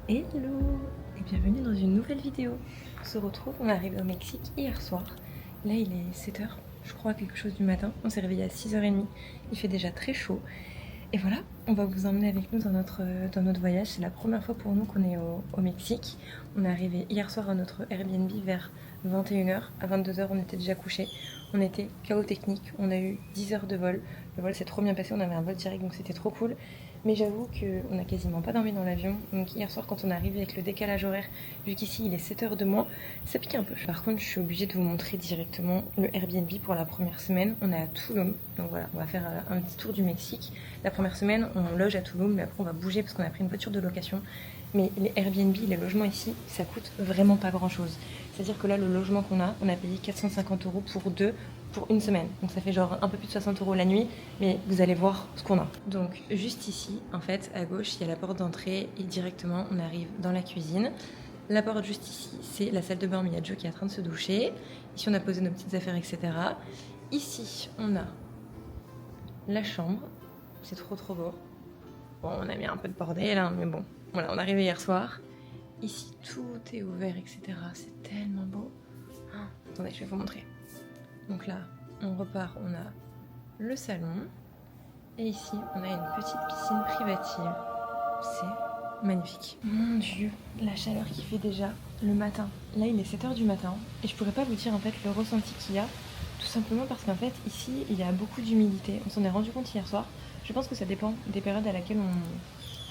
Hello et bienvenue dans une nouvelle vidéo. On se retrouve, on est arrivé au Mexique hier soir. Là il est 7h, je crois, quelque chose du matin. On s'est réveillé à 6h30, il fait déjà très chaud. Et voilà, on va vous emmener avec nous dans notre voyage. C'est la première fois pour nous qu'on est au Mexique. On est arrivé hier soir à notre Airbnb vers 21h. À 22h, on était déjà couchés. On était chaos technique. On a eu 10 heures de vol. Le vol s'est trop bien passé. On avait un vol direct, donc c'était trop cool. Mais j'avoue qu'on n'a quasiment pas dormi dans l'avion. Donc hier soir, quand on est arrivé avec le décalage horaire, vu qu'ici il est 7h de moins, ça pique un peu. Par contre, je suis obligée de vous montrer directement le Airbnb pour la première semaine. On est à Tulum. Donc voilà, on va faire un petit tour du Mexique. La première semaine, on loge à Tulum, mais après on va bouger parce qu'on a pris une voiture de location. Mais les Airbnb, les logements ici, ça coûte vraiment pas grand chose. C'est-à-dire que là, le logement qu'on a, on a payé 450 € pour deux pour une semaine. Donc ça fait genre un peu plus de 60 € la nuit, mais vous allez voir ce qu'on a. Donc juste ici, en fait, à gauche, il y a la porte d'entrée et directement, on arrive dans la cuisine. La porte juste ici, c'est la salle de bain, mais il y a Joe qui est en train de se doucher. Ici, on a posé nos petites affaires, etc. Ici, on a la chambre. C'est trop trop beau. Bon, on a mis un peu de bordel, hein, mais bon. Voilà, on est arrivé hier soir. Ici, tout est ouvert, etc. C'est tellement beau. Oh, attendez, je vais vous montrer. Donc là, on repart, on a le salon. Et ici, on a une petite piscine privative. C'est magnifique. Mon Dieu, la chaleur qu'il fait déjà le matin. Là, il est 7h du matin. Et je pourrais pas vous dire en fait le ressenti qu'il y a. Tout simplement parce qu'en fait, ici, il y a beaucoup d'humidité. On s'en est rendu compte hier soir. Je pense que ça dépend des périodes à laquelle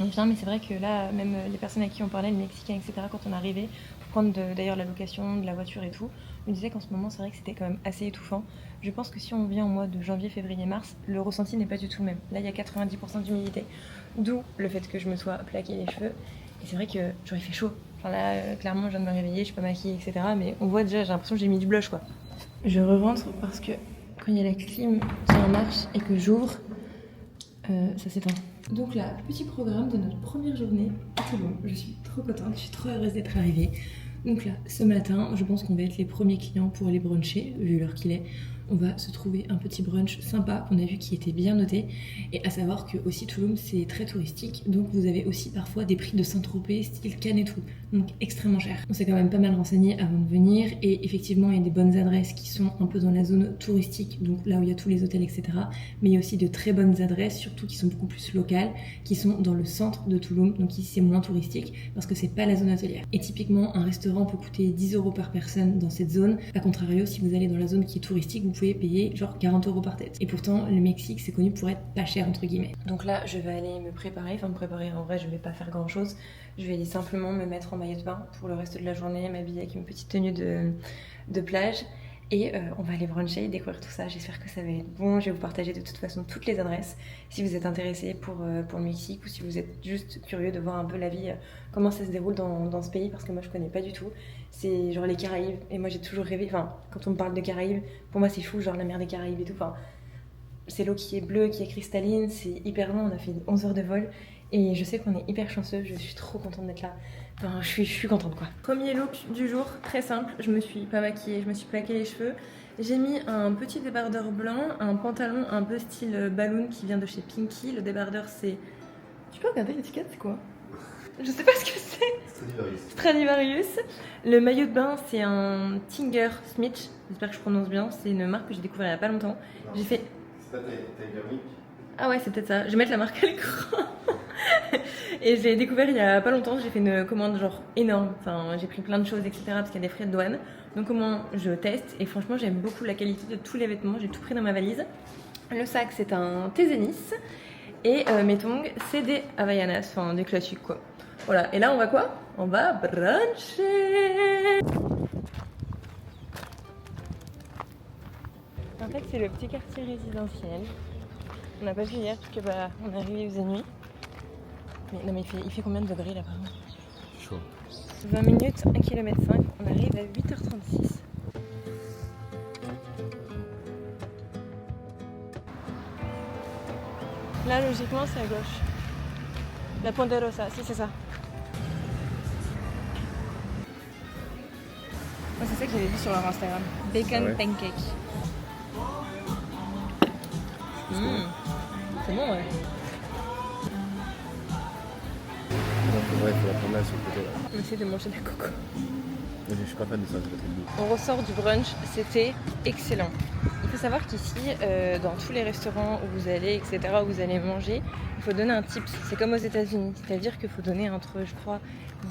on vient, mais c'est vrai que là, même les personnes à qui on parlait, les Mexicains, etc., quand on est arrivé, pour prendre d'ailleurs la location de la voiture et tout, me disaient qu'en ce moment, c'est vrai que c'était quand même assez étouffant. Je pense que si on vient au mois de janvier, février, mars, le ressenti n'est pas du tout le même. Là, il y a 90% d'humidité, d'où le fait que je me sois plaqué les cheveux. Et c'est vrai que j'aurais fait chaud. Enfin là, clairement, je viens de me réveiller, je suis pas maquillée, etc., mais on voit déjà, j'ai l'impression que j'ai mis du blush, quoi. Je re-rentre parce que quand il y a la clim qui est en marche et que j'ouvre, ça s'éteint. Donc là, petit programme de notre première journée à Tulum. Je suis trop contente, je suis trop heureuse d'être arrivée. Donc là, ce matin, je pense qu'on va être les premiers clients pour aller bruncher, vu l'heure qu'il est. On va se trouver un petit brunch sympa qu'on a vu qui était bien noté. Et à savoir que aussi Tulum, c'est très touristique. Donc vous avez aussi parfois des prix de Saint-Tropez, style Cannes et tout. Donc extrêmement cher. On s'est quand même pas mal renseigné avant de venir. Et effectivement, il y a des bonnes adresses qui sont un peu dans la zone touristique. Donc là où il y a tous les hôtels, etc. Mais il y a aussi de très bonnes adresses, surtout qui sont beaucoup plus locales, qui sont dans le centre de Tulum. Donc ici, c'est moins touristique parce que c'est pas la zone hôtelière. Et typiquement, un restaurant peut coûter 10 € par personne dans cette zone. A contrario, si vous allez dans la zone qui est touristique, vous pouvez payer genre 40 € par tête. Et pourtant, le Mexique, c'est connu pour être pas cher, entre guillemets. Donc là, je vais aller me préparer. Enfin, me préparer, en vrai, je vais pas faire grand chose. Je vais aller simplement me mettre en maillot de bain pour le reste de la journée, m'habiller avec une petite tenue de plage. Et on va aller bruncher et découvrir tout ça. J'espère que ça va être bon. Je vais vous partager de toute façon toutes les adresses si vous êtes intéressés pour le Mexique ou si vous êtes juste curieux de voir un peu la vie, comment ça se déroule dans ce pays, parce que moi je connais pas du tout. C'est genre les Caraïbes et moi j'ai toujours rêvé, enfin quand on me parle de Caraïbes, pour moi c'est fou, genre la mer des Caraïbes et tout. Enfin, c'est l'eau qui est bleue, qui est cristalline, c'est hyper loin, on a fait 11 heures de vol. Et je sais qu'on est hyper chanceux, je suis trop contente d'être là. Enfin, je suis contente quoi. Premier look du jour, très simple. Je me suis pas maquillée, je me suis plaqué les cheveux. J'ai mis un petit débardeur blanc, un pantalon un peu style balloon qui vient de chez Pinky. Le débardeur c'est... Tu peux regarder l'étiquette, c'est quoi? Je sais pas ce que c'est. Stradivarius. Le maillot de bain c'est un Tiger Smith. J'espère que je prononce bien. C'est une marque que j'ai découvert il y a pas longtemps. J'ai fait... C'est pas Tiger Wing? Ah ouais, c'est peut-être ça. Je vais mettre la marque à l'écran. Et j'ai découvert il y a pas longtemps, j'ai fait une commande genre énorme. Enfin, j'ai pris plein de choses, etc. parce qu'il y a des frais de douane. Donc comment je teste. Et franchement, j'aime beaucoup la qualité de tous les vêtements. J'ai tout pris dans ma valise. Le sac, c'est un Tezenis. Et mes tongs, c'est des Havaianas. Enfin, des classiques quoi. Voilà. Et là, on va quoi? On va bruncher. En fait, c'est le petit quartier résidentiel. On n'a pas vu hier parce que bah, on est arrivé aux nuit. Mais non mais il fait combien de degrés là par exemple? Chaud. 20 minutes, 1 km 5, on arrive à 8h36. Là logiquement c'est à gauche. La Ponderosa, si c'est ça. Moi c'est ça que j'avais vu sur leur Instagram. Bacon pancake. C'est bon ouais. Ouais, il faut la prendre là sur le côté. Là. On essaie de manger de la coco. Je suis pas fan de ça, c'est pas très bon. On ressort du brunch, c'était excellent. Il faut savoir qu'ici, dans tous les restaurants où vous allez, etc., où vous allez manger, il faut donner un tips. C'est comme aux États-Unis, c'est-à-dire qu'il faut donner entre, je crois,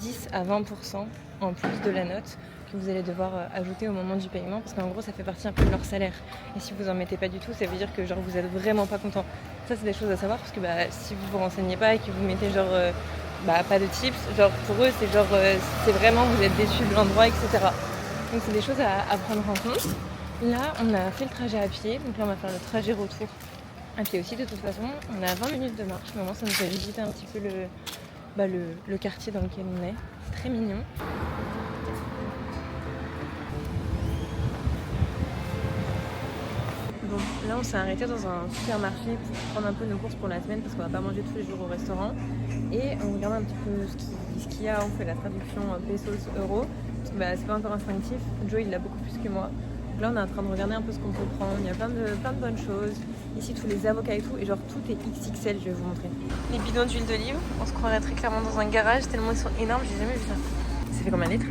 10 à 20% en plus de la note que vous allez devoir ajouter au moment du paiement, parce qu'en gros, ça fait partie un peu de leur salaire. Et si vous en mettez pas du tout, ça veut dire que genre vous êtes vraiment pas content. Ça, c'est des choses à savoir, parce que si vous vous renseignez pas et que vous mettez genre pas de tips, genre pour eux, c'est genre c'est vraiment vous êtes déçus de l'endroit, etc. Donc c'est des choses à prendre en compte. Là, on a fait le trajet à pied, donc là on va faire le trajet retour à pied aussi. De toute façon, on a 20 minutes de marche, mais au moins ça nous fait visiter un petit peu le quartier dans lequel on est. C'est très mignon. Bon, là on s'est arrêté dans un supermarché pour prendre un peu nos courses pour la semaine parce qu'on va pas manger tous les jours au restaurant. Et on regarde un petit peu ce qu'il y a, on fait la traduction pesos euros. C'est pas encore instinctif, Joe il l'a beaucoup plus que moi. Donc là on est en train de regarder un peu ce qu'on peut prendre, il y a plein de bonnes choses. Ici tous les avocats et tout, et genre tout est XXL, je vais vous montrer. Les bidons d'huile d'olive, on se croirait très clairement dans un garage tellement ils sont énormes, j'ai jamais vu ça. Ça fait combien de litres?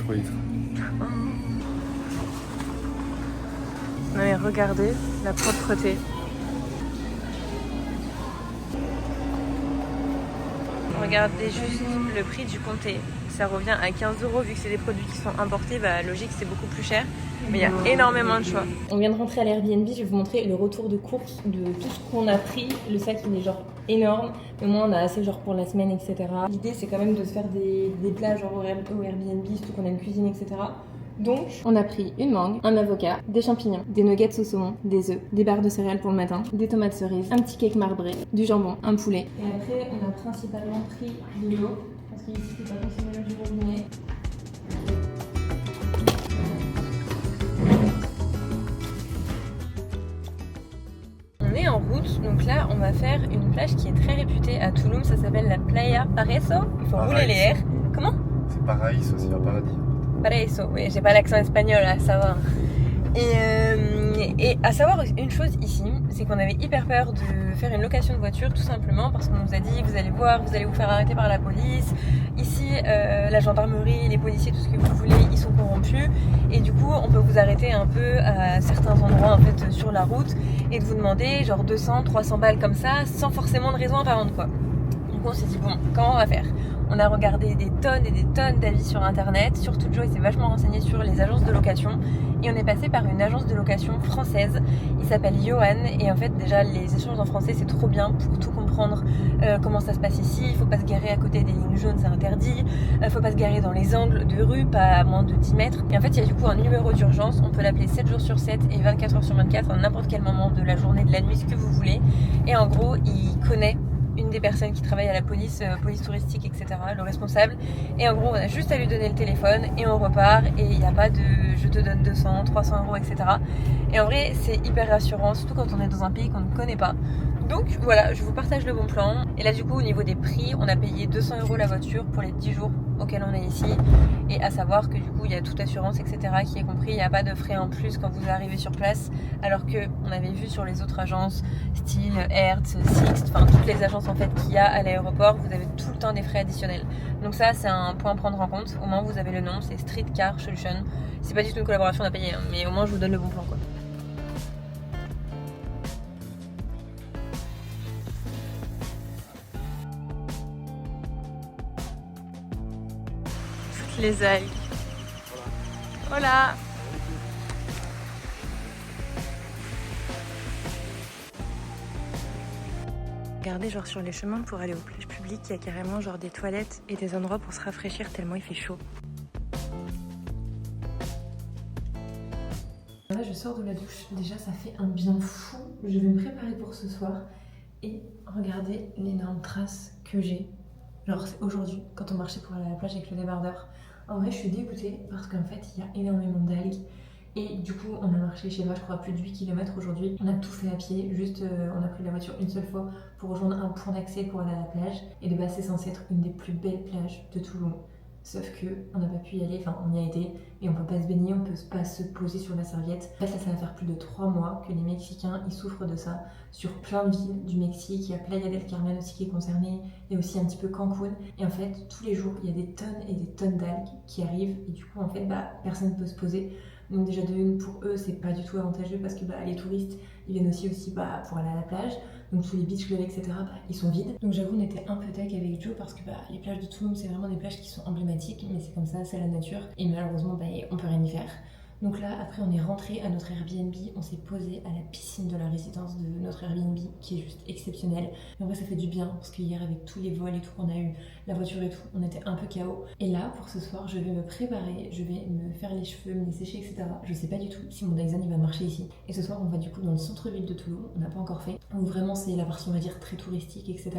3 litres. Non mais regardez la propreté. Regardez juste le prix du comté. Ça revient à 15 € vu que c'est des produits qui sont importés. Logique, c'est beaucoup plus cher. Mais il y a énormément de choix. On vient de rentrer à l'Airbnb. Je vais vous montrer le retour de course de tout ce qu'on a pris. Le sac, il est genre énorme. Mais moi, on a assez genre pour la semaine, etc. L'idée, c'est quand même de se faire des plats genre au Airbnb, surtout qu'on a une cuisine, etc. Donc, on a pris une mangue, un avocat, des champignons, des nuggets au saumon, des œufs, des barres de céréales pour le matin, des tomates cerises, un petit cake marbré, du jambon, un poulet. Et après, on a principalement pris de l'eau, parce qu'ici, c'est pas possible l'eau du robinet. On est en route, donc là, on va faire une plage qui est très réputée à Tulum. Ça s'appelle la Playa Paraíso. Il faut rouler les airs. Comment? C'est Paraíso, c'est un paradis. Paraíso, oui, j'ai pas l'accent espagnol, là, ça va. Et à savoir une chose ici, c'est qu'on avait hyper peur de faire une location de voiture, tout simplement parce qu'on nous a dit vous allez voir, vous allez vous faire arrêter par la police. Ici, la gendarmerie, les policiers, tout ce que vous voulez, ils sont corrompus. Et du coup, on peut vous arrêter un peu à certains endroits en fait sur la route et de vous demander genre 200, 300 balles comme ça, sans forcément de raison apparente quoi. Donc on s'est dit bon, comment on va faire? On a regardé des tonnes et des tonnes d'avis sur internet, surtout Joe il s'est vachement renseigné sur les agences de location et on est passé par une agence de location française, il s'appelle Johan et en fait déjà les échanges en français c'est trop bien pour tout comprendre comment ça se passe ici, il faut pas se garer à côté des lignes jaunes, c'est interdit, il faut pas se garer dans les angles de rue, pas à moins de 10 mètres et en fait il y a du coup un numéro d'urgence, on peut l'appeler 7 jours sur 7 et 24 heures sur 24 à n'importe quel moment de la journée, de la nuit, ce que vous voulez et en gros il connaît une des personnes qui travaille à la police, police touristique, etc., le responsable. Et en gros, on a juste à lui donner le téléphone et on repart. Et il n'y a pas de je te donne 200, 300 €, etc. Et en vrai, c'est hyper rassurant, surtout quand on est dans un pays qu'on ne connaît pas. Donc voilà, je vous partage le bon plan. Et là, du coup, au niveau des prix, on a payé 200 € la voiture pour les 10 jours auxquels on est ici. Et à savoir que du coup, il y a toute assurance, etc., qui est compris. Il n'y a pas de frais en plus quand vous arrivez sur place. Alors qu'on avait vu sur les autres agences, style Hertz, Sixt, enfin toutes les agences en fait qu'il y a à l'aéroport, vous avez tout le temps des frais additionnels. Donc ça, c'est un point à prendre en compte. Au moins, vous avez le nom, c'est Street Car Solution. C'est pas du tout une collaboration à payer, hein, mais au moins, je vous donne le bon plan, quoi. Les algues. Voilà. Regardez genre sur les chemins pour aller aux plages publiques, il y a carrément genre des toilettes et des endroits pour se rafraîchir tellement il fait chaud. Là je sors de la douche, déjà ça fait un bien fou. Je vais me préparer pour ce soir et regardez l'énorme trace que j'ai. Genre c'est aujourd'hui quand on marchait pour aller à la plage avec le débardeur. En vrai je suis dégoûtée parce qu'en fait il y a énormément d'algues. Et du coup on a marché, je sais pas, je crois plus de 8 km aujourd'hui. On a tout fait à pied, juste on a pris la voiture une seule fois pour rejoindre un point d'accès pour aller à la plage. Et de base c'est censé être une des plus belles plages de Tulum. Sauf que on n'a pas pu y aller, enfin on y a été, mais on peut pas se baigner, on peut pas se poser sur la serviette. En fait là ça va faire plus de 3 mois que les Mexicains ils souffrent de ça sur plein de villes du Mexique. Il y a Playa del Carmen aussi qui est concernée, il y a aussi un petit peu Cancun. Et en fait tous les jours il y a des tonnes et des tonnes d'algues qui arrivent et du coup en fait personne ne peut se poser. Donc déjà de une, pour eux c'est pas du tout avantageux parce que les touristes ils viennent aussi pour aller à la plage. Donc tous les beach clubs etc ils sont vides. Donc j'avoue on était un peu tech avec Joe parce que les plages de Tulum c'est vraiment des plages qui sont emblématiques, mais c'est comme ça, c'est la nature et malheureusement on peut rien y faire. Donc là après on est rentré à notre Airbnb, on s'est posé à la piscine de la résidence de notre Airbnb qui est juste exceptionnelle. Mais en vrai ça fait du bien parce qu'hier avec tous les vols et tout qu'on a eu, la voiture et tout, on était un peu KO. Et là pour ce soir je vais me préparer, je vais me faire les cheveux, me les sécher etc. Je sais pas du tout si mon Dyson il va marcher ici. Et ce soir on va du coup dans le centre-ville de Tulum, on n'a pas encore fait. Donc vraiment c'est la partie on va dire très touristique etc.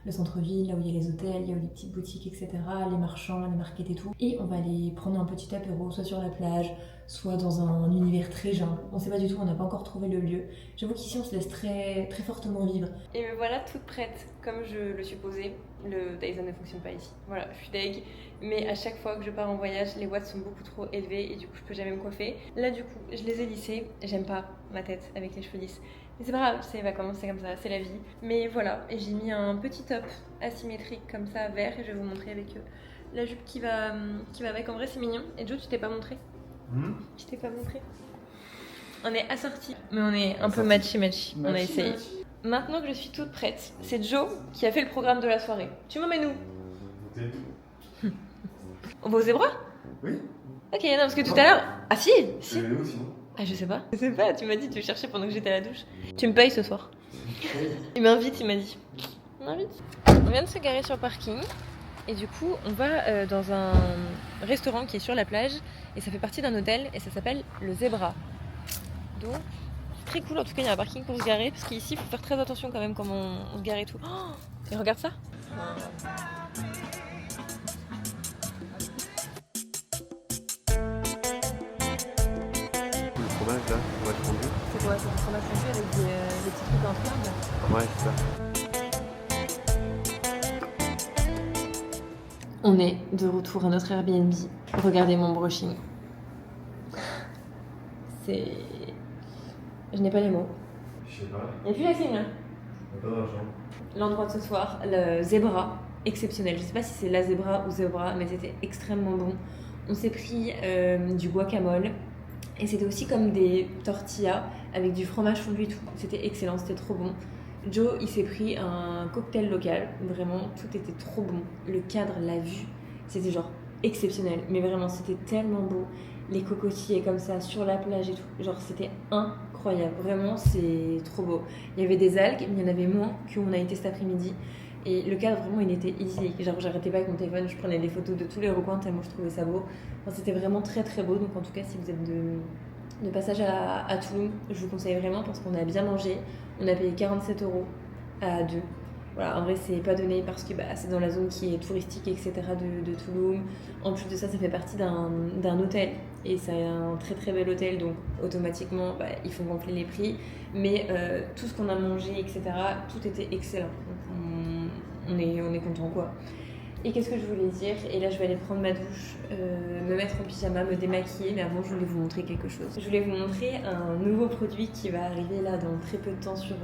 Le centre-ville, là où il y a les hôtels, il y a les petites boutiques etc. Les marchands, les markets et tout. Et on va aller prendre un petit apéro soit sur la plage, soit dans un univers très jungle. On sait pas du tout, on n'a pas encore trouvé le lieu. J'avoue qu'ici on se laisse très, très fortement vivre. Et me voilà toute prête, comme je le supposais. Le Dyson ne fonctionne pas ici. Voilà, je suis deg. Mais à chaque fois que je pars en voyage, les watts sont beaucoup trop élevés et du coup je peux jamais me coiffer. Là du coup, je les ai lissés. J'aime pas ma tête avec les cheveux lisses. Mais c'est pas grave, c'est les vacances, c'est comme ça, c'est la vie. Mais voilà, et j'ai mis un petit top asymétrique comme ça, vert, et je vais vous montrer avec la jupe qui va avec. En vrai c'est mignon. Et Joe, tu t'es pas montré? Je t'ai pas montré. On est assortis, mais on est un peu matchy. On a essayé. Maintenant que je suis toute prête, c'est Joe qui a fait le programme de la soirée. Tu m'emmènes où? On va au Zebra? Oui. Ok, non, parce que tout à l'heure. Ah si. Tu es où sinon? Ah, je sais pas. Je sais pas, tu m'as dit, tu cherchais pendant que j'étais à la douche. Tu me payes ce soir. Il m'invite, il m'a dit. On m'invite. On vient de se garer sur le parking. Et du coup, on va dans un restaurant qui est sur la plage. Et ça fait partie d'un hôtel. Et ça s'appelle le Zebra. Donc, c'est très cool. En tout cas, il y a un parking pour se garer. Parce qu'ici, il faut faire très attention quand même comment on se gare et tout. Oh, et regarde ça. Le fromage là, fromage fondu. C'est quoi? C'est du fromage fondu avec des petits trucs en triangle? Ouais, c'est ça. On est de retour à notre Airbnb. Regardez mon brushing. C'est... Je n'ai pas les mots. Je sais pas. Il n'y a plus la clim là. Pas d'argent. L'endroit de ce soir, le Zebra, exceptionnel. Je sais pas si c'est la Zebra ou Zebra, mais c'était extrêmement bon. On s'est pris du guacamole. Et c'était aussi comme des tortillas avec du fromage fondu et tout. C'était excellent, c'était trop bon. Joe, il s'est pris un cocktail local. Vraiment, tout était trop bon. Le cadre, la vue, c'était genre exceptionnel. Mais vraiment, c'était tellement beau. Les cocotiers comme ça sur la plage et tout. Genre, c'était incroyable. Vraiment, c'est trop beau. Il y avait des algues, mais il y en avait moins qu'on a été cet après-midi. Et le cadre, vraiment, il était idyllique. Genre, j'arrêtais pas avec mon téléphone, je prenais des photos de tous les recoins tellement je trouvais ça beau. Enfin, c'était vraiment très très beau. Donc, en tout cas, si vous êtes de passage à Tulum, je vous conseille vraiment parce qu'on a bien mangé. On a payé 47 € à deux. Voilà, en vrai, c'est pas donné parce que c'est dans la zone qui est touristique, etc. de Tulum. En plus de ça, ça fait partie d'un hôtel. Et c'est un très très bel hôtel, donc automatiquement, ils font gonfler les prix. Mais tout ce qu'on a mangé, etc., tout était excellent. Donc, on est content, quoi. Et qu'est-ce que je voulais dire? Et là, je vais aller prendre ma douche, me mettre en pyjama, me démaquiller. Mais avant, je voulais vous montrer quelque chose. Je voulais vous montrer un nouveau produit qui va arriver là dans très peu de temps sur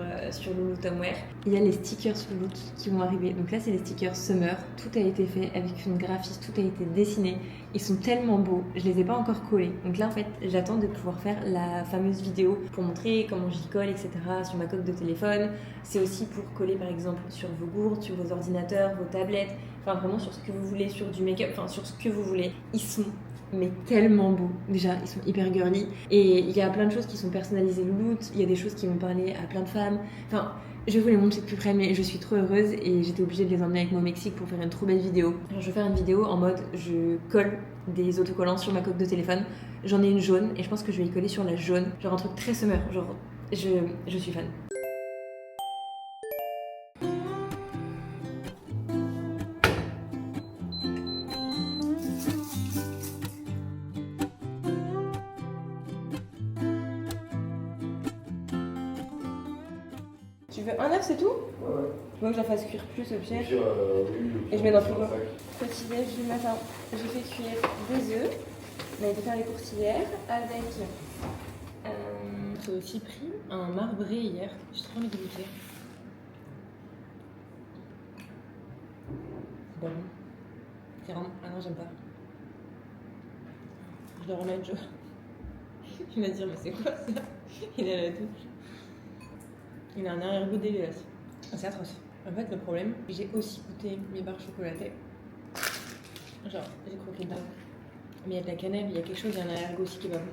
Lulutomwear. Il y a les stickers Loot qui vont arriver. Donc là, c'est les stickers Summer. Tout a été fait avec une graphiste, tout a été dessiné. Ils sont tellement beaux. Je les ai pas encore collés. Donc là, en fait, j'attends de pouvoir faire la fameuse vidéo pour montrer comment j'y colle, etc. sur ma coque de téléphone. C'est aussi pour coller, par exemple, sur vos gourdes, sur vos ordinateurs, vos tablettes. Enfin, vraiment sur ce que vous voulez, sur du make-up, enfin sur ce que vous voulez. Ils sont mais tellement beaux. Déjà, ils sont hyper girly. Et il y a plein de choses qui sont personnalisées Loot. Il y a des choses qui vont parler à plein de femmes. Enfin, je vais vous les montrer de plus près, mais je suis trop heureuse et j'étais obligée de les emmener avec moi au Mexique pour faire une trop belle vidéo. Alors, je vais faire une vidéo en mode je colle des autocollants sur ma coque de téléphone. J'en ai une jaune et je pense que je vais y coller sur la jaune. Genre un truc très summer. Genre, je suis fan. Tu veux un œuf, c'est tout? Ouais. Faut que je la fasse cuire plus au pire. Oui, Et je mets dans le frigo. Petit déj du matin. J'ai fait cuire des œufs. On a été faire les courses hier avec. J'ai aussi pris un marbré hier. J'ai trop envie de goûter. C'est pas bon. C'est vraiment. Ah non, j'aime pas. Je le remets, Joe. Il va dire, mais c'est quoi ça? Il est à la douche. Il a un arrière-goût dégueulasse. C'est atroce. En fait, le problème, j'ai aussi goûté mes barres chocolatées. Genre, j'ai croqué dedans. Mais il y a de la cannelle, il y a quelque chose, il y a un arrière-goût aussi qui va bon.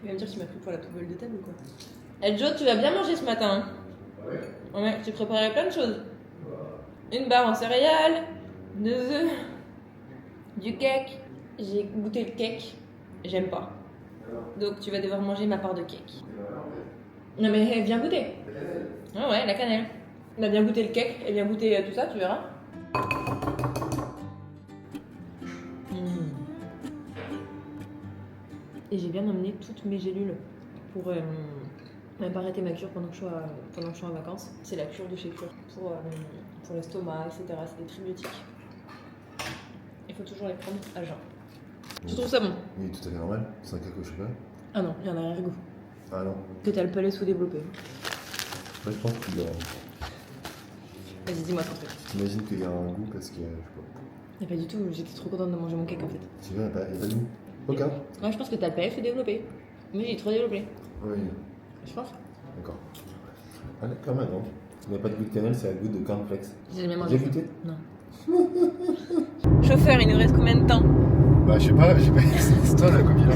Il va me dire qu'il m'a pris pour la poubelle de table ou quoi. Eh Joe, tu vas bien manger ce matin? Ouais. Ouais, j'ai préparé plein de choses. Une barre en céréales, 2 œufs, du cake. J'ai goûté le cake, j'aime pas. Donc tu vas devoir manger ma part de cake. Non mais viens goûter. Ah ouais, la cannelle. On a bien goûté le cake et bien goûté tout ça, tu verras. Et j'ai bien emmené toutes mes gélules pour même pas arrêter ma cure pendant que je suis en vacances. C'est la cure de chez Cure pour l'estomac, etc. C'est des tribiotiques. Il faut toujours les prendre à jeun. Tu trouves ça bon? Oui, tout à fait normal. C'est un cake au chocolat. Ah non, il y en a un arrière-goût. Ah non. Que t'as le palais sous-développé. Ouais, je pense qu'il y a... Vas-y, dis-moi ton truc. J'imagine qu'il y a un goût parce que... je sais pas. Mais pas du tout, j'étais trop contente de manger mon cake en fait. C'est vrai, il n'y a pas de goût. Aucun. Ouais, je pense que t'as le palais sous-développé. Mais il est trop développé. Oui. Je pense. D'accord. Ah d'accord, maintenant. Il n'y a pas de goût de cannelle, c'est un goût de cornflakes. J'ai jamais mangé. J'ai goûté? Non. Chauffeur, il nous reste combien de temps? Bah je sais pas, c'est toi là, combien là?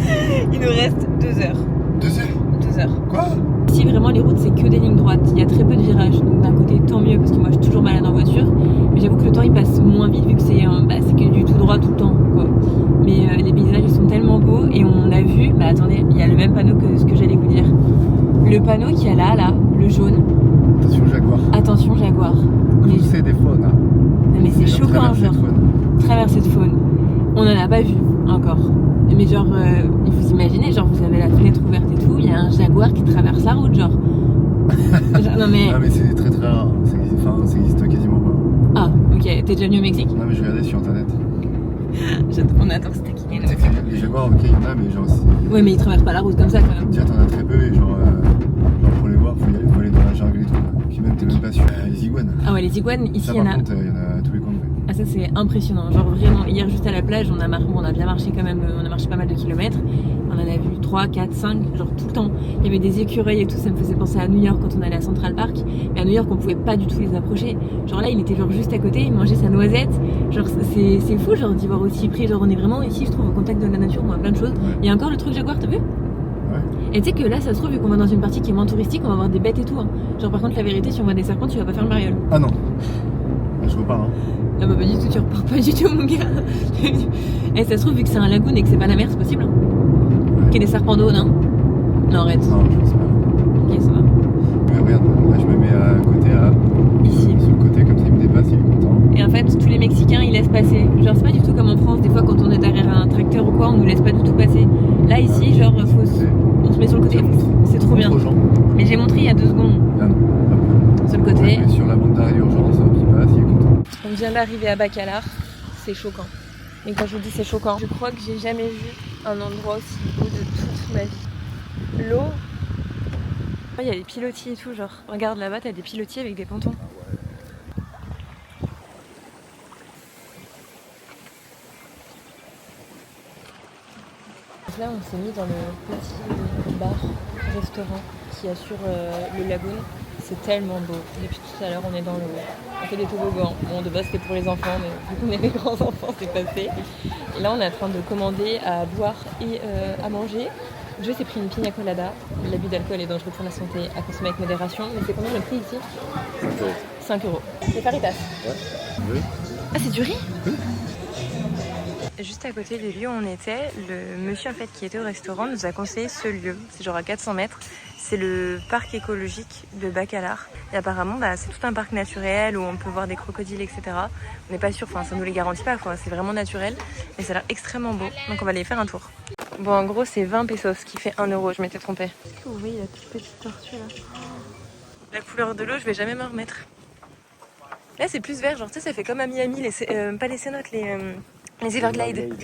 Il nous reste 2 heures. 2 heures? 2 heures. Quoi? Si vraiment les routes c'est que des lignes droites, il y a très peu de virages, donc d'un côté tant mieux parce que moi je suis toujours malade en voiture, mais j'avoue que le temps il passe moins vite vu que c'est que du tout droit tout le temps quoi. Mais les paysages ils sont tellement beaux et on a vu, bah attendez, il y a le même panneau que ce que j'allais vous dire. Le panneau qu'il y a là, le jaune. Attention Jaguar. Attention Jaguar. C'est des faunes. Hein. Non, mais c'est choquant genre. Traversée de faune. On en a pas vu encore. Mais genre, vous imaginez, genre vous avez la fenêtre ouverte et tout, il y a un jaguar qui traverse la route, genre. Non mais c'est très très rare, ça existe quasiment pas. Ah, ok, t'es déjà venu au Mexique? Non mais je regardais sur internet. On attend que c'est taquiné là. Les jaguars, ok, il y en a, mais genre si... Ouais mais ils traversent pas la route comme ça quand même. Déjà t'en as très peu et genre pour les voir, faut aller dans la jungle et tout. Puis même t'es même pas sûr. Les iguanes. Ah ouais, les iguanes, ici il y en a. Par contre, il y en a à tous les coins de rue. Ah ça c'est impressionnant, genre vraiment, hier juste à la plage on a bien marché quand même, on a marché pas mal de kilomètres, on en a vu 3, 4, 5, genre tout le temps, il y avait des écureuils et tout, ça me faisait penser à New York quand on allait à Central Park, mais à New York on pouvait pas du tout les approcher, genre là il était genre juste à côté, il mangeait sa noisette, genre c'est fou genre d'y voir aussi près, genre on est vraiment ici je trouve au contact de la nature, on voit plein de choses, il y a encore le truc jaguar, t'as vu? Ouais. Et tu sais que là ça se trouve vu qu'on va dans une partie qui est moins touristique, on va voir des bêtes et tout, hein. Genre par contre la vérité si on voit des serpents tu vas pas faire le mariole. Ah non, je repars hein. Ah bah pas du tout, tu repars pas du tout mon gars. Et ça se trouve vu que c'est un lagoon et que c'est pas la mer, c'est possible hein. Ouais. Qu'il y ait des serpents d'eau, non? Non arrête. Non, je pense pas. Ok ça va. Mais regarde, là je me mets à côté Ici. sur le côté comme ça il me dépasse, il est content. Et en fait tous les Mexicains ils laissent passer. Genre c'est pas du tout comme en France, des fois quand on est derrière un tracteur ou quoi on nous laisse pas du tout passer. Là ici genre on se met sur le côté, c'est trop bien. Mais j'ai montré il y a 2 secondes. Ah non, après. Sur le côté. Ouais, sur la bande d'arrêt d'urgence, hop, il passe, il est content. On vient d'arriver à Bacalar, c'est choquant. Et quand je vous dis c'est choquant, je crois que j'ai jamais vu un endroit aussi beau de toute ma vie. L'eau, il y a des pilotis et tout, genre. Regarde là-bas, t'as des pilotis avec des pontons. Donc là, on s'est mis dans le petit bar-restaurant qui assure le lagoon. C'est tellement beau. Depuis tout à l'heure, on est dans l'eau. On fait des toboggans. Bon, de base, c'était pour les enfants, mais vu qu'on est des grands enfants, c'est passé. Et là, on est en train de commander à boire et à manger. Je s'est pris une pina colada. L'abus d'alcool est dangereux pour la santé, à consommer avec modération. Mais c'est combien le prix ici? 5 €. C'est Faritas. Ouais. Oui. Ah, c'est du riz? Oui. Juste à côté du lieu où on était, le monsieur en fait qui était au restaurant nous a conseillé ce lieu. C'est genre à 400 mètres. C'est le parc écologique de Bacalar. Et apparemment, c'est tout un parc naturel où on peut voir des crocodiles, etc. On n'est pas sûr, enfin ça nous les garantit pas, quoi. C'est vraiment naturel. Et ça a l'air extrêmement beau. Donc on va aller faire un tour. Bon, en gros, c'est 20 pesos, ce qui fait 1 €. Je m'étais trompée. Est-ce que vous voyez la toute petite tortue là? La couleur de l'eau, je vais jamais m'en remettre. Là c'est plus vert, genre tu sais ça fait comme à Miami, pas les cénotes, les Everglades.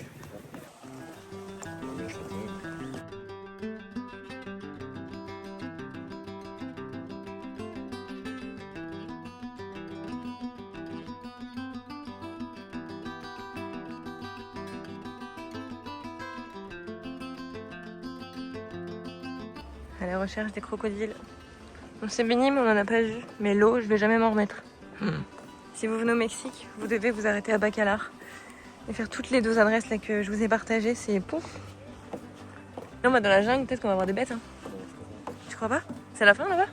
À la recherche des crocodiles. On s'est baigné mais on en a pas vu. Mais l'eau, je vais jamais m'en remettre. Si vous venez au Mexique, vous devez vous arrêter à Bacalar et faire toutes les 2 adresses là que je vous ai partagées. C'est pouf. Là on va dans la jungle, peut-être qu'on va voir des bêtes. Hein. Tu crois pas? C'est la fin là-bas?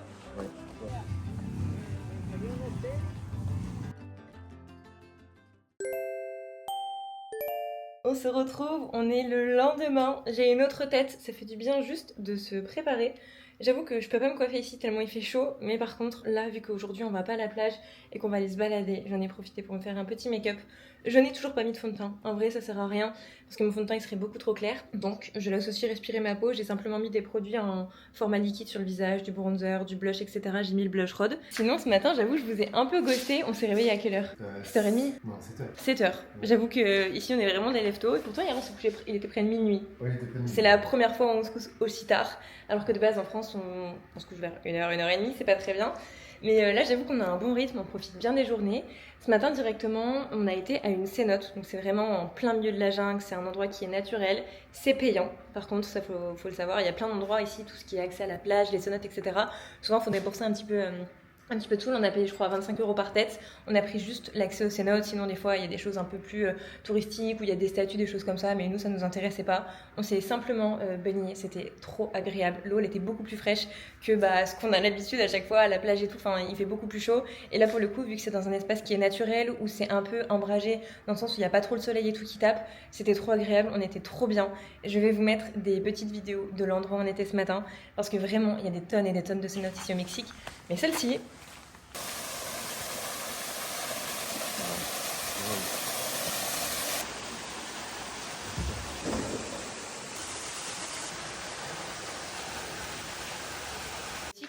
On se retrouve, on est le lendemain, j'ai une autre tête, ça fait du bien juste de se préparer. J'avoue que je peux pas me coiffer ici tellement il fait chaud, mais par contre là vu qu'aujourd'hui on va pas à la plage et qu'on va aller se balader, j'en ai profité pour me faire un petit make-up. Je n'ai toujours pas mis de fond de teint, en vrai ça sert à rien parce que mon fond de teint il serait beaucoup trop clair, donc je laisse aussi respirer ma peau, j'ai simplement mis des produits en format liquide sur le visage, du bronzer, du blush etc, j'ai mis le blush Rhode. Sinon ce matin j'avoue je vous ai un peu ghosté, on s'est réveillé à quelle heure? 7h30? Non, 7h. 7h. J'avoue que ici on est vraiment des lève-tôt et pourtant hier on s'est couché, il était près de minuit. Ouais, il était près de minuit. C'est la première fois où on se couche aussi tard, alors que de base en France on se couche vers 1h, 1h30, c'est pas très bien. Mais là j'avoue qu'on a un bon rythme, on profite bien des journées. Ce matin directement on a été à une cénote, donc c'est vraiment en plein milieu de la jungle, c'est un endroit qui est naturel, c'est payant. Par contre ça faut le savoir, il y a plein d'endroits ici, tout ce qui est accès à la plage, les cénotes etc. Souvent il faut débourser un petit peu tout, on a payé je crois 25€ par tête, on a pris juste l'accès aux cénotes, sinon des fois il y a des choses un peu plus touristiques où il y a des statues, des choses comme ça, mais nous ça nous intéressait pas, on s'est simplement baigné, c'était trop agréable, l'eau elle était beaucoup plus fraîche que ce qu'on a l'habitude à chaque fois à la plage et tout, enfin il fait beaucoup plus chaud, et là pour le coup vu que c'est dans un espace qui est naturel, où c'est un peu ombragé, dans le sens où il n'y a pas trop le soleil et tout qui tape, c'était trop agréable, on était trop bien. Je vais vous mettre des petites vidéos de l'endroit où on était ce matin, parce que vraiment il y a des tonnes et des tonnes de cénotes ici au Mexique, mais celle-ci,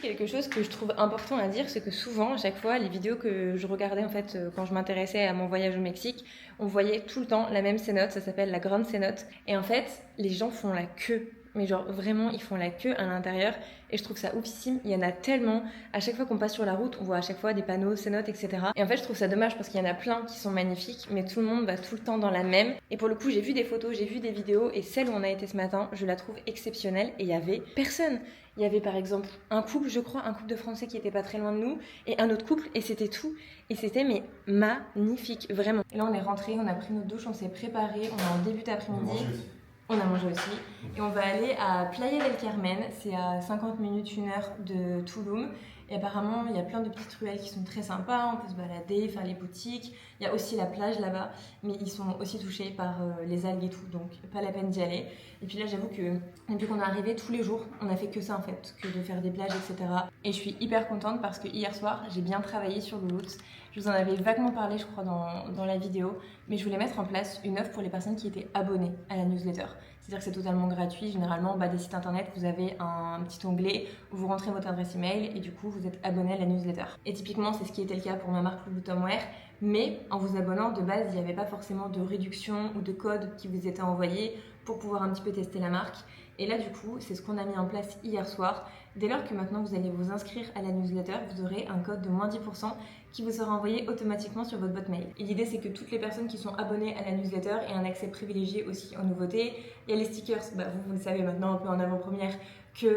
quelque chose que je trouve important à dire, c'est que souvent, à chaque fois, les vidéos que je regardais en fait quand je m'intéressais à mon voyage au Mexique, on voyait tout le temps la même cénote, ça s'appelle la grande cénote. Et en fait, les gens font la queue. Mais genre vraiment, ils font la queue à l'intérieur et je trouve ça oufissime. Il y en a tellement. À chaque fois qu'on passe sur la route, on voit à chaque fois des panneaux, cénotes, etc. Et en fait, je trouve ça dommage parce qu'il y en a plein qui sont magnifiques, mais tout le monde va tout le temps dans la même. Et pour le coup, j'ai vu des photos, j'ai vu des vidéos et celle où on a été ce matin, je la trouve exceptionnelle et il y avait personne. Il y avait par exemple un couple, je crois, un couple de Français qui était pas très loin de nous et un autre couple et c'était tout. Et c'était mais magnifique, vraiment. Et là, on est rentré, on a pris notre douche, on s'est préparé, on est en début d'après-midi. On a mangé aussi. Et on va aller à Playa del Carmen. C'est à 50 minutes, 1 heure de Tulum. Et apparemment, il y a plein de petites ruelles qui sont très sympas. On peut se balader, faire les boutiques. Il y a aussi la plage là-bas. Mais ils sont aussi touchés par les algues et tout. Donc, pas la peine d'y aller. Et puis là, j'avoue que depuis qu'on est arrivé tous les jours, on a fait que ça en fait. Que de faire des plages, etc. Et je suis hyper contente parce que hier soir, j'ai bien travaillé sur le loot. Je vous en avais vaguement parlé, je crois, dans la vidéo. Mais je voulais mettre en place une offre pour les personnes qui étaient abonnées à la newsletter. C'est-à-dire que c'est totalement gratuit. Généralement, en bas des sites internet, vous avez un petit onglet où vous rentrez votre adresse email et du coup, vous êtes abonné à la newsletter. Et typiquement, c'est ce qui était le cas pour ma marque Louboutin-Wear. Mais en vous abonnant, de base, il n'y avait pas forcément de réduction ou de code qui vous était envoyé pour pouvoir un petit peu tester la marque. Et là, du coup, c'est ce qu'on a mis en place hier soir. Dès lors que maintenant vous allez vous inscrire à la newsletter, vous aurez un code de moins 10% qui vous sera envoyé automatiquement sur votre boîte mail. Et l'idée, c'est que toutes les personnes qui sont abonnées à la newsletter aient un accès privilégié aussi aux nouveautés. Il y a les stickers, vous le savez maintenant un peu en avant-première, qui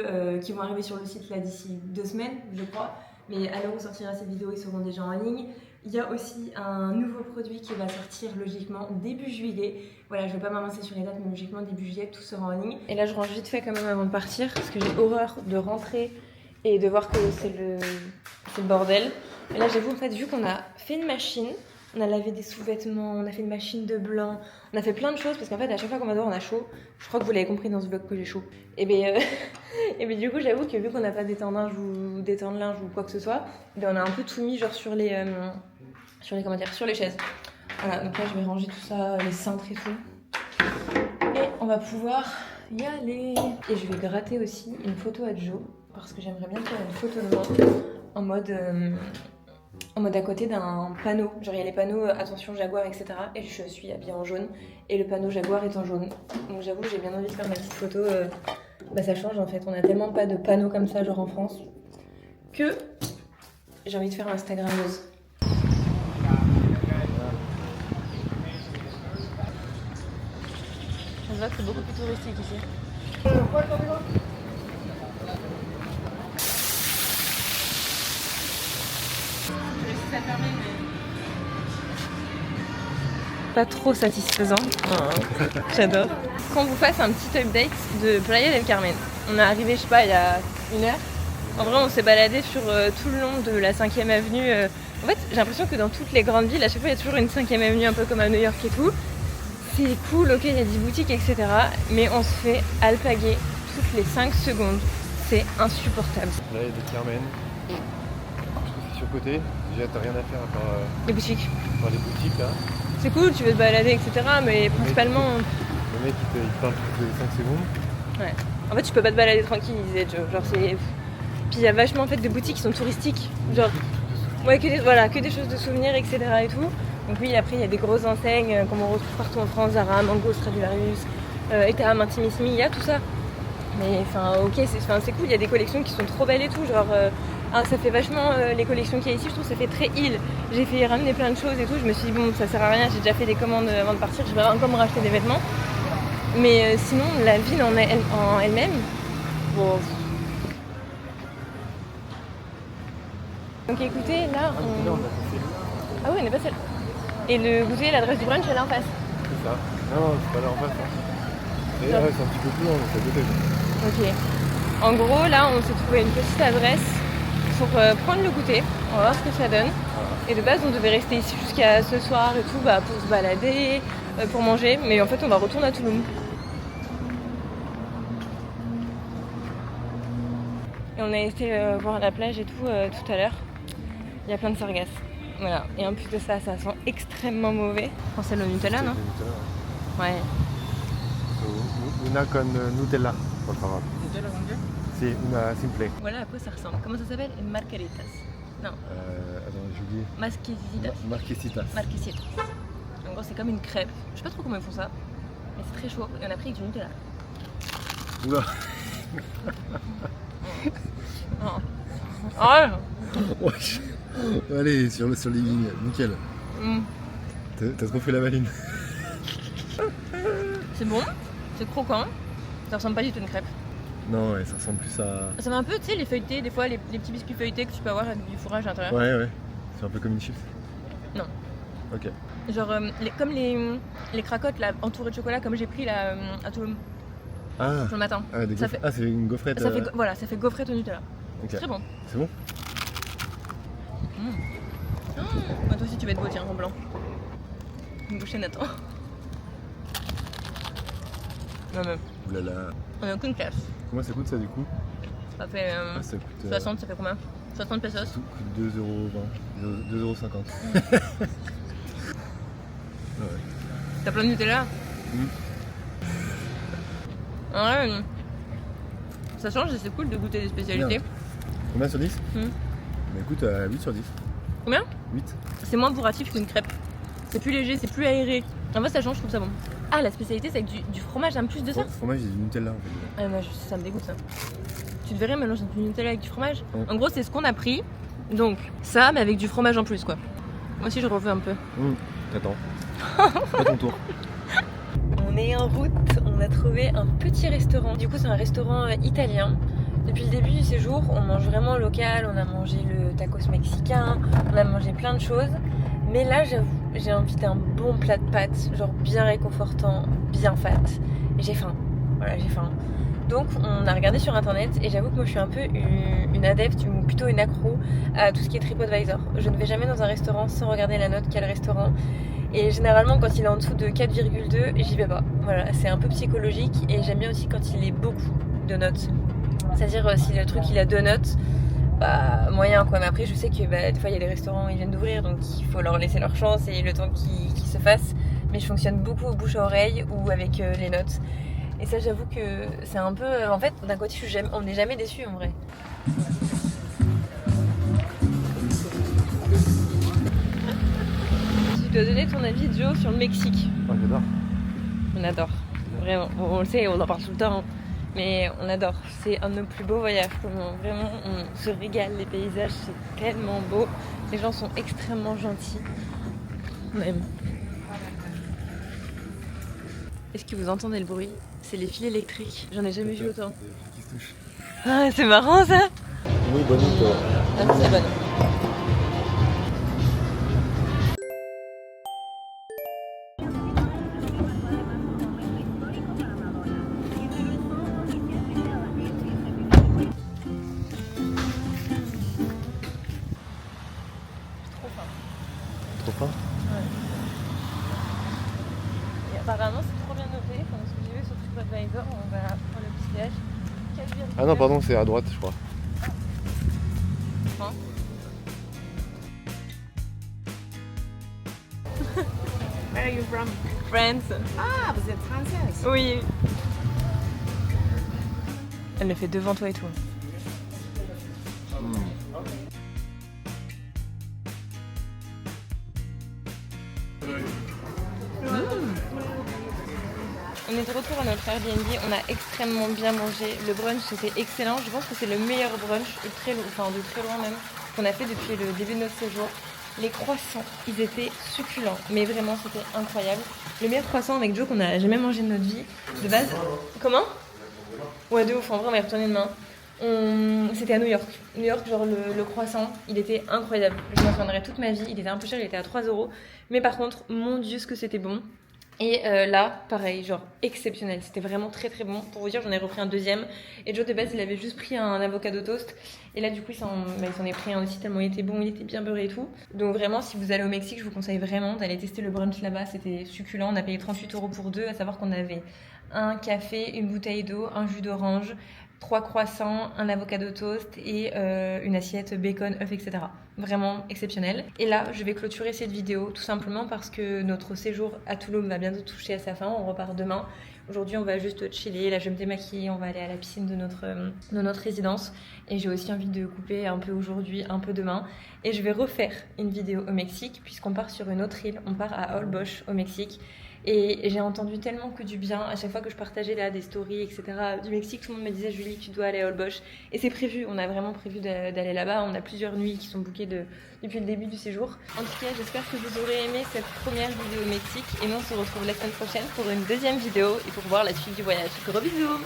vont arriver sur le site là d'ici 2 semaines, je crois. Mais à l'heure où sortira cette vidéo, ils seront déjà en ligne. Il y a aussi un nouveau produit qui va sortir logiquement début juillet. Voilà, je ne vais pas m'avancer sur les dates, mais logiquement début juillet, tout sera en ligne. Et là, je range vite fait quand même avant de partir, parce que j'ai horreur de rentrer et de voir que c'est le bordel. Et là, j'avoue, en fait, vu qu'on a fait une machine, on a lavé des sous-vêtements, on a fait une machine de blanc, on a fait plein de choses, parce qu'en fait, à chaque fois qu'on va dehors, on a chaud. Je crois que vous l'avez compris dans ce vlog que j'ai chaud. Et bien, du coup, j'avoue que vu qu'on n'a pas d'étend-linge ou quoi que ce soit, on a un peu tout mis genre sur les chaises. Voilà, donc là je vais ranger tout ça, les cintres et tout. Et on va pouvoir y aller. Et je vais gratter aussi une photo à Joe, parce que j'aimerais bien faire une photo de moi en mode en mode à côté d'un panneau. Genre il y a les panneaux attention Jaguar, etc. Et je suis habillée en jaune. Et le panneau Jaguar est en jaune. Donc j'avoue, j'ai bien envie de faire ma petite photo. Bah ça change en fait. On a tellement pas de panneaux comme ça, genre en France, que j'ai envie de faire Instagrammeuse. Ça se voit que c'est beaucoup plus touristique ici. Pas trop satisfaisant. J'adore. Qu'on vous fasse un petit update de Playa del Carmen. On est arrivé, je sais pas, il y a 1 heure. En vrai, on s'est baladé sur tout le long de la 5e avenue. En fait, j'ai l'impression que dans toutes les grandes villes, à chaque fois, il y a toujours une 5e avenue, un peu comme à New York et tout. C'est cool, ok, il y a des boutiques, etc. Mais on se fait alpaguer toutes les 5 secondes. C'est insupportable. Playa del Carmen. Je trouve que c'est surcoté. Déjà, t'as rien à faire à part Les boutiques. les boutiques là. C'est cool, tu veux te balader, etc. Mais principalement. Le mec il te parle toutes les 5 secondes. Ouais. En fait, tu peux pas te balader tranquille, il disait Joe. Genre, c'est. Puis il y a vachement en fait de boutiques qui sont touristiques. Genre. Ouais, que des choses de souvenirs, etc. et tout. Donc, oui, après, il y a des grosses enseignes comme on retrouve partout en France, Zara, Mango, Stradivarius, Etam, Intimissimi, il y a tout ça. Mais enfin, ok, c'est cool, il y a des collections qui sont trop belles et tout. Genre, ça fait vachement les collections qu'il y a ici, je trouve que ça fait très île. J'ai fait ramener plein de choses et tout. Je me suis dit, bon, ça sert à rien, j'ai déjà fait des commandes avant de partir, je vais encore me racheter des vêtements. Mais sinon, la ville en elle-même, bon. Donc écoutez, là, on. Ah oui, on est pas seul. Et le goûter, l'adresse du brunch, elle est en face. C'est ça. Non, c'est pas là en face. Hein. Et ouais, c'est un petit peu plus loin, donc c'est à côté. Ok. En gros, là, on s'est trouvé une petite adresse pour prendre le goûter. On va voir ce que ça donne. Et de base, on devait rester ici jusqu'à ce soir et tout, bah, pour se balader, pour manger. Mais en fait, on va retourner à Tulum. Et on a été voir la plage et tout tout à l'heure. Il y a plein de sargasses. Voilà. Et en plus de ça, ça sent extrêmement mauvais. Je pense que c'est le Nutella, non? Ouais. Una con Nutella, por favor. Nutella con qué? Si, una simple. Voilà à quoi ça ressemble. Comment ça s'appelle? Margaritas. Non. Attends, j'ai oublié. Masquesitas. Marquesitas. Marquesitas. En gros, c'est comme une crêpe. Je sais pas trop comment ils font ça. Mais c'est très chaud. Et on a pris avec du Nutella. Oula. Oh. Oh. Allez, sur les lignes, nickel. T'as trop fait la maline. C'est bon, c'est croquant. Ça ressemble pas du tout à une crêpe. Non, ouais, ça ressemble plus à. Ça fait un peu, tu sais, les feuilletés, des fois, les petits biscuits feuilletés que tu peux avoir avec du fourrage à l'intérieur. Ouais. C'est un peu comme une chips. Non. Ok. Genre, comme les cracottes là, entourées de chocolat, comme j'ai pris là à Tulum. Ah. Le matin. Ah, c'est une gaufrette. Voilà, ça fait gaufrette au Nutella. Okay. C'est très bon. C'est bon. Toi aussi, tu vas être beau, tiens, en blanc. Une bouchée Nathan. Non, mais. Oulala. On a aucune classe. Combien ça coûte ça du coup? Ça fait ça coûte, 60, ça fait combien? 60 pesos. Ça coûte 2,20€. 2,50€. Ouais. T'as plein de Nutella? Ouais, ça change et c'est cool de goûter des spécialités. Bien. Combien sur 10? Bah écoute, 8 sur 10. Combien? 8. C'est moins bourratif qu'une crêpe. C'est plus léger, c'est plus aéré. En vrai, ça change, je trouve ça bon. Ah, la spécialité, c'est avec du fromage en plus de ça? Fromage, j'ai du Nutella en fait. Ah, moi, ça me dégoûte ça. Tu te verrais mélanger du Nutella avec du fromage? En gros, c'est ce qu'on a pris. Donc, ça, mais avec du fromage en plus, quoi. Moi aussi, je refais un peu. Attends. À ton tour. On est en route, on a trouvé un petit restaurant. Du coup, c'est un restaurant italien. Depuis le début du séjour, on mange vraiment local. On a mangé le tacos mexicain, on a mangé plein de choses. Mais là, j'avoue, j'ai envie d'un bon plat de pâtes, genre bien réconfortant, bien fat. J'ai faim. Voilà, j'ai faim. Donc, on a regardé sur internet et j'avoue que moi, je suis un peu une adepte ou plutôt une accro à tout ce qui est TripAdvisor. Je ne vais jamais dans un restaurant sans regarder la note qu'a le restaurant. Et généralement, quand il est en dessous de 4,2, j'y vais pas. Voilà, c'est un peu psychologique et j'aime bien aussi quand il est beaucoup de notes. C'est-à-dire, si le truc il a 2 notes, bah moyen quoi. Mais après, je sais que des fois, il y a des restaurants, ils viennent d'ouvrir, donc il faut leur laisser leur chance et le temps qu'ils se fassent. Mais je fonctionne beaucoup au bouche à oreille ou avec les notes. Et ça, j'avoue que c'est un peu. En fait, d'un côté, on n'est jamais déçu en vrai. dois donner ton avis, Joe, sur le Mexique. Oh, j'adore. On adore, vraiment. On le sait, on en parle tout le temps, hein. Mais on adore. C'est un de nos plus beaux voyages. Vraiment, on se régale. Les paysages, c'est tellement beau. Les gens sont extrêmement gentils. On aime. Est-ce que vous entendez le bruit? C'est les fils électriques. J'en ai jamais vu autant. Ah, c'est marrant ça. Muy bonito. Ah, c'est bonne. Trop fin. Ouais. Et apparemment c'est trop bien noté, enfin, ce que j'ai vu sur TripAdvisor, on va prendre le petit déj. Ah non, pardon, c'est à droite, je crois. Hein. Where are you from? France. Ah, vous êtes française. Oui. Elle le fait devant toi et tout. On est de retour à notre Airbnb, on a extrêmement bien mangé. Le brunch c'était excellent, je pense que c'est le meilleur brunch, de très loin même, qu'on a fait depuis le début de notre séjour. Les croissants, ils étaient succulents, mais vraiment c'était incroyable. Le meilleur croissant avec Joe qu'on a jamais mangé de notre vie, de base. Comment? Ouais, de ouf, en vrai on va y retourner demain. C'était à New York. New York, genre le croissant, il était incroyable. Je m'en souviendrai toute ma vie, il était un peu cher, il était à 3 €. Mais par contre, mon Dieu, ce que c'était bon. Et là, pareil, genre exceptionnel. C'était vraiment très très bon. Pour vous dire, j'en ai repris un deuxième. Et Joe de base, il avait juste pris un avocado toast. Et là, du coup, il s'en est pris un aussi tellement il était bon, il était bien beurré et tout. Donc vraiment, si vous allez au Mexique, je vous conseille vraiment d'aller tester le brunch là-bas. C'était succulent. On a payé 38 € pour deux, à savoir qu'on avait un café, une bouteille d'eau, un jus d'orange, 3 croissants, un avocado toast et une assiette bacon, œufs, etc. Vraiment exceptionnel. Et là, je vais clôturer cette vidéo tout simplement parce que notre séjour à Tulum va bientôt toucher à sa fin. On repart demain. Aujourd'hui, on va juste chiller. Là, je vais me démaquiller. On va aller à la piscine de notre résidence. Et j'ai aussi envie de couper un peu aujourd'hui, un peu demain. Et je vais refaire une vidéo au Mexique puisqu'on part sur une autre île. On part à Holbox au Mexique. Et j'ai entendu tellement que du bien. À chaque fois que je partageais là des stories, etc. du Mexique, tout le monde me disait Julie, tu dois aller à Holbox. Et c'est prévu, on a vraiment prévu d'aller là-bas. On a plusieurs nuits qui sont bookées depuis le début du séjour. En tout cas, j'espère que vous aurez aimé cette première vidéo au Mexique. Et nous, on se retrouve la semaine prochaine pour une deuxième vidéo et pour voir la suite du voyage. Gros bisous!